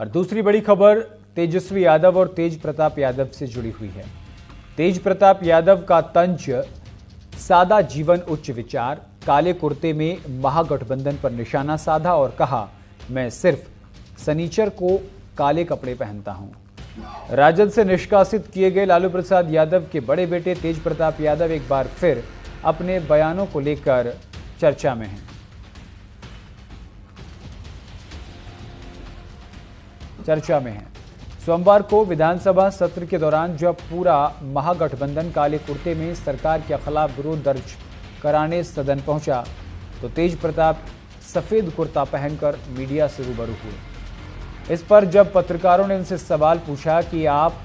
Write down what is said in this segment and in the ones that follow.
और दूसरी बड़ी खबर तेजस्वी यादव और तेज प्रताप यादव से जुड़ी हुई है। तेज प्रताप यादव का तंज सादा जीवन उच्च विचार, काले कुर्ते में महागठबंधन पर निशाना साधा और कहा, मैं सिर्फ सनीचर को काले कपड़े पहनता हूं। राजद से निष्कासित किए गए लालू प्रसाद यादव के बड़े बेटे तेज प्रताप यादव एक बार फिर अपने बयानों को लेकर चर्चा में हैं। सोमवार को विधानसभा सत्र के दौरान जब पूरा महागठबंधन काले कुर्ते में सरकार के खिलाफ विरोध दर्ज कराने सदन पहुंचा तो तेज प्रताप सफेद कुर्ता पहनकर मीडिया से रूबरू हुए। इस पर जब पत्रकारों ने उनसे सवाल पूछा कि आप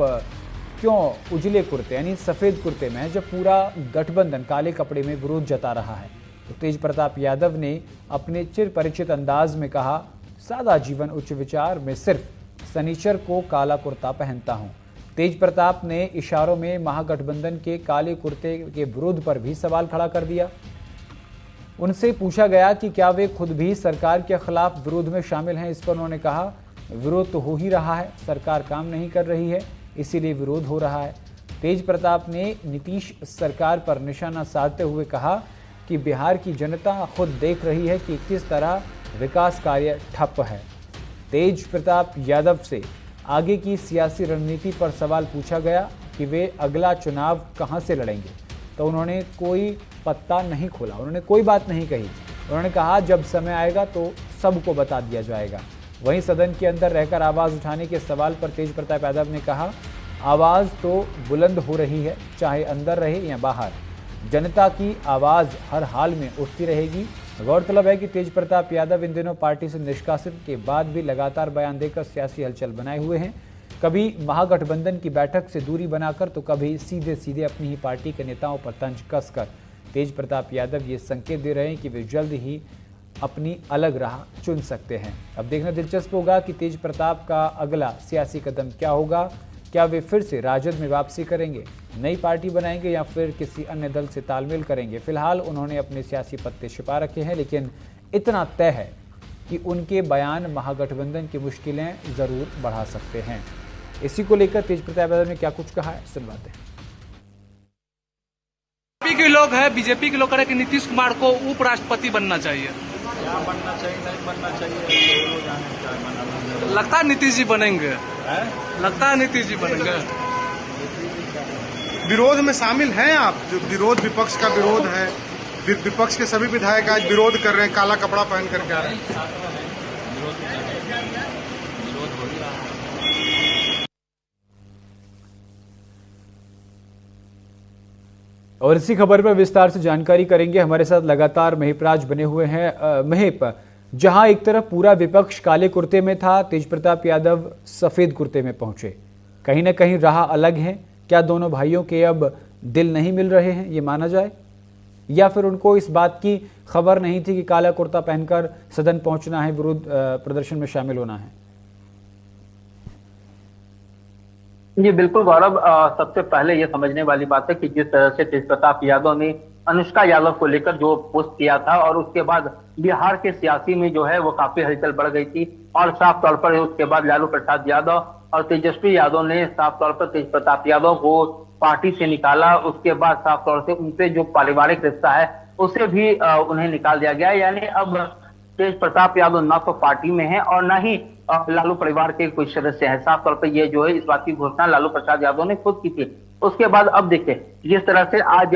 क्यों उजले कुर्ते यानी सफेद कुर्ते में हैं जब पूरा गठबंधन काले कपड़े में विरोध जता रहा है, तो तेज प्रताप यादव ने अपने चिर परिचित अंदाज में कहा, सादा जीवन उच्च विचार, मैं सिर्फ सनीचर को काला कुर्ता पहनता हूं। तेज प्रताप ने इशारों में महागठबंधन के काले कुर्ते के विरोध पर भी सवाल खड़ा कर दिया। उनसे पूछा गया कि क्या वे खुद भी सरकार के खिलाफ विरोध में शामिल हैं। इस पर उन्होंने कहा, विरोध तो हो ही रहा है, सरकार काम नहीं कर रही है, इसीलिए विरोध हो रहा है। तेज प्रताप ने नीतीश सरकार पर निशाना साधते हुए कहा कि बिहार की जनता खुद देख रही है कि किस तरह विकास कार्य ठप है। तेज प्रताप यादव से आगे की सियासी रणनीति पर सवाल पूछा गया कि वे अगला चुनाव कहां से लड़ेंगे, तो उन्होंने कोई पत्ता नहीं खोला, उन्होंने कोई बात नहीं कही। उन्होंने कहा, जब समय आएगा तो सबको बता दिया जाएगा। वहीं सदन के अंदर रहकर आवाज उठाने के सवाल पर तेज प्रताप यादव ने कहा, आवाज तो बुलंद हो रही है, चाहे अंदर रहे या बाहर, जनता की आवाज हर हाल में उठती रहेगी। गौरतलब है कि तेज प्रताप यादव इन दिनों पार्टी से निष्कासित के बाद भी लगातार बयान देकर सियासी हलचल बनाए हुए हैं। कभी महागठबंधन की बैठक से दूरी बनाकर तो कभी सीधे सीधे अपनी ही पार्टी के नेताओं पर तंज कसकर तेज प्रताप यादव ये संकेत दे रहे हैं कि वे जल्द ही अपनी अलग राह चुन सकते हैं। अब देखना दिलचस्प होगा कि तेज प्रताप का अगला सियासी कदम क्या होगा। क्या वे फिर से राजद में वापसी करेंगे, नई पार्टी बनाएंगे या फिर किसी अन्य दल से तालमेल करेंगे। फिलहाल उन्होंने अपने सियासी पत्ते छिपा रखे हैं, लेकिन इतना तय है कि उनके बयान महागठबंधन की मुश्किलें जरूर बढ़ा सकते हैं। इसी को लेकर तेज प्रताप यादव ने क्या कुछ कहा है, सुनवाते हैं। बीजेपी के लोग हैं, बीजेपी के लोग कह रहे हैं कि नीतीश कुमार को उपराष्ट्रपति बनना चाहिए। क्या बनना चाहिए, नहीं बनना चाहिए, लगता है नीतीश जी बनेंगे, लगता है नीतीश जी बनेंगे। विरोध में शामिल हैं आप? जो विरोध विपक्ष का विरोध है, विपक्ष के सभी विधायक आज विरोध कर रहे हैं, काला कपड़ा पहन करके आ रहे हैं। और इसी खबर पर विस्तार से जानकारी करेंगे। हमारे साथ लगातार महिपराज बने हुए हैं। महिप, जहां एक तरफ पूरा विपक्ष काले कुर्ते में था, तेज प्रताप यादव सफेद कुर्ते में पहुंचे, कहीं ना कहीं राह अलग है। क्या दोनों भाइयों के अब दिल नहीं मिल रहे हैं, ये माना जाए, या फिर उनको इस बात की खबर नहीं थी कि काला कुर्ता पहनकर सदन पहुंचना है, विरोध प्रदर्शन में शामिल होना है? जी बिल्कुल गौरव, सबसे पहले ये समझने वाली बात है कि जिस तरह से तेज प्रताप यादव ने अनुष्का यादव को लेकर जो पोस्ट किया था और उसके बाद बिहार के सियासी में जो है वो काफी हलचल बढ़ गई थी और साफ तौर पर उसके बाद लालू प्रसाद यादव और तेजस्वी यादव ने साफ तौर पर तेज प्रताप यादव को पार्टी से निकाला। उसके बाद साफ तौर से उनसे जो पारिवारिक रिश्ता है उसे भी उन्हें निकाल दिया गया। यानी अब तेज प्रताप यादव न तो पार्टी में है और न ही लालू परिवार के कोई सदस्य है। साफ तौर पर ये जो है इस बात की घोषणा लालू प्रसाद यादव ने खुद की थी। उसके बाद अब देखिए जिस तरह से आज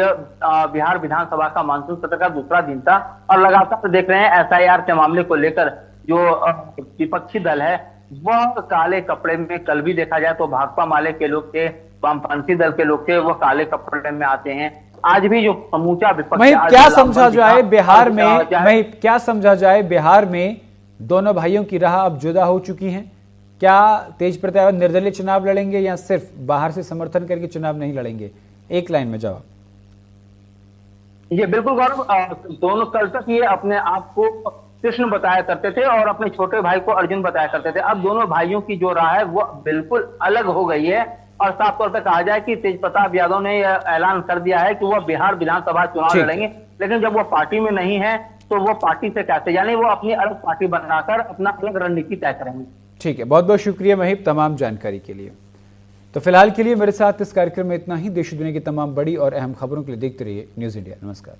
बिहार विधानसभा का मानसून सत्र का दूसरा दिन था और लगातार देख रहे हैं एसआईआर के मामले को लेकर जो विपक्षी दल है वह काले कपड़े में, कल भी देखा जाए तो भाकपा माले के लोग थे, वामपंथी दल के लोग थे, वो काले कपड़े में आते हैं। आज भी जो समूचा विपक्ष क्या समझा जाए बिहार में, क्या समझा जाए बिहार में दोनों भाइयों की राह अब जुदा हो चुकी हैं। क्या तेज प्रताप निर्दलीय चुनाव लड़ेंगे या सिर्फ बाहर से समर्थन करके चुनाव नहीं लड़ेंगे? एक लाइन में जवाब। ये बिल्कुल गौरव, दोनों कल तक ये अपने आप को कृष्ण बताया करते थे और अपने छोटे भाई को अर्जुन बताया करते थे। अब दोनों भाइयों की जो राह है वो बिल्कुल अलग हो गई है और साफ तौर पर कहा जाए कि तेज प्रताप यादव ने ऐलान कर दिया है कि वह बिहार विधानसभा चुनाव लड़ेंगे, लेकिन जब वो पार्टी में नहीं है तो वो पार्टी से कैसे, यानी वो अपनी अलग पार्टी बनाकर अपना अलग रणनीति तय करेंगे। ठीक है, बहुत बहुत शुक्रिया महिब तमाम जानकारी के लिए। तो फिलहाल के लिए मेरे साथ इस कार्यक्रम में इतना ही। देश दुनिया की तमाम बड़ी और अहम खबरों के लिए देखते रहिए न्यूज़ इंडिया। नमस्कार।